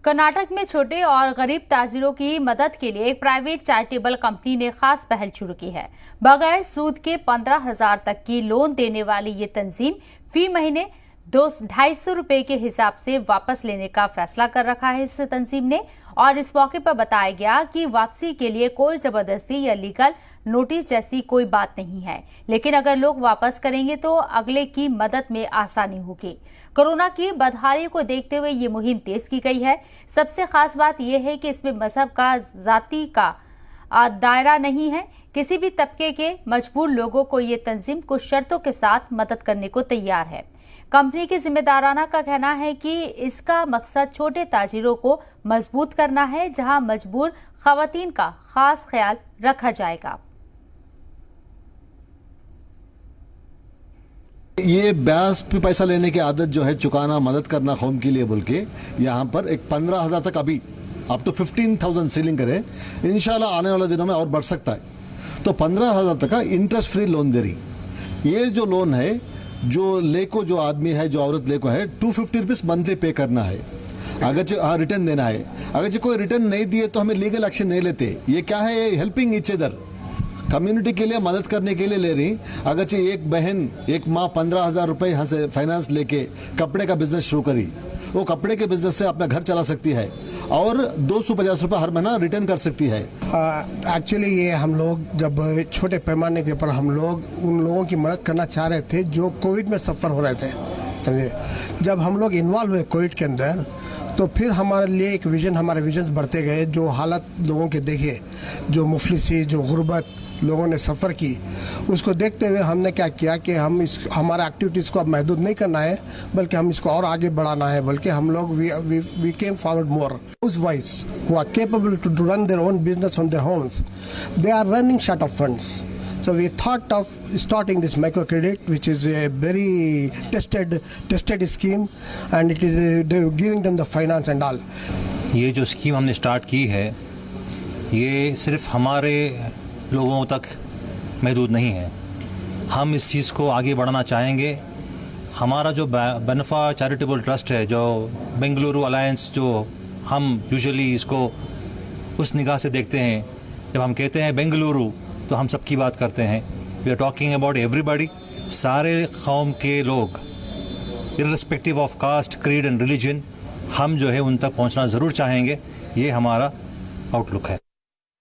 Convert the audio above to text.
कर्नाटक में छोटे और गरीब ताजिरों की मदद के लिए एक प्राइवेट चैरिटेबल कंपनी ने खास पहल शुरू की है। बगैर सूद के 15,000 तक की लोन देने वाली ये तंजीम फी महीने 250 रुपए के हिसाब से वापस लेने का फैसला कर रखा है इस तंजीम ने। और इस मौके पर बताया गया कि वापसी के लिए कोई जबरदस्ती या लीगल नोटिस जैसी कोई बात नहीं है, लेकिन अगर लोग वापस करेंगे तो अगले की मदद में आसानी होगी। कोरोना की बदहाली को देखते हुए ये मुहिम तेज की गई है। सबसे खास बात यह है कि इसमें मजहब का, जाति का दायरा नहीं है। किसी भी तबके के मजबूर लोगों को ये तंजीम कुछ शर्तों के साथ मदद करने को तैयार है। कंपनी के जिम्मेदाराना का कहना है कि इसका मकसद छोटे ताजिरों को मजबूत करना है, जहां मजबूर खवातीन का खास ख्याल रखा जाएगा। ये ब्याज पे पैसा लेने की आदत जो है, चुकाना, मदद करना कौम के लिए बोल के, यहाँ पर एक 15,000 तक अभी अप टू 15,000 सीलिंग करे। इंशाल्लाह आने वाले दिनों में और बढ़ सकता है। तो 15,000 तक का इंटरेस्ट फ्री लोन दे रही। ये जो लोन है, जो लेको जो आदमी है, जो औरत लेको है, 250 रुपीज़ मंथली पे करना है। अगर रिटर्न देना है, अगर कोई रिटर्न नहीं दिए तो हमें लीगल एक्शन नहीं लेते। ये क्या है, ये हेल्पिंग ईच अदर, कम्युनिटी के लिए मदद करने के लिए ले रही। अगर एक बहन, एक माँ 15,000 रुपये यहाँ से फाइनेंस लेके कपड़े का बिजनेस शुरू करी, वो कपड़े के बिजनेस से अपना घर चला सकती है और 250 रुपये हर महीना रिटर्न कर सकती है। एक्चुअली ये हम लोग जब छोटे पैमाने के ऊपर हम लोग उन लोगों की मदद करना चाह रहे थे जो कोविड में सफ़र हो रहे थे, समझे। जब हम लोग इन्वॉल्व हुए कोविड के अंदर, तो फिर हमारे लिए एक विज़न, हमारे विजन्स बढ़ते गए। जो हालत लोगों के देखे, जो मुफलिसी, जो गुर्बत लोगों ने सफ़र की, उसको देखते हुए हमने क्या किया कि हम हमारे एक्टिविटीज़ को अब महदूद नहीं करना है, बल्कि हम इसको और आगे बढ़ाना है। बल्कि हम लोग वी केम फॉरवर्ड मोर। हाउसवाइफ्स who are capable to run their own business on their homes, they are running short of funds. So we thought of starting this microcredit, which is a very tested scheme, and it is giving them the finance and all. ये जो scheme हमने start की है, ये सिर्फ हमारे लोगों तक महदूद नहीं है। हम इस चीज़ को आगे बढ़ाना चाहेंगे। हमारा जो बेनफा चैरिटेबल ट्रस्ट है, जो बेंगलुरु अलायंस, जो हम यूजुअली इसको उस निगाह से देखते हैं, जब हम कहते हैं बेंगलुरु तो हम सबकी बात करते हैं। We are talking about everybody, सारे कौम के लोग, irrespective of caste, creed and religion, हम जो है उन तक पहुंचना ज़रूर चाहेंगे। ये हमारा आउटलुक है।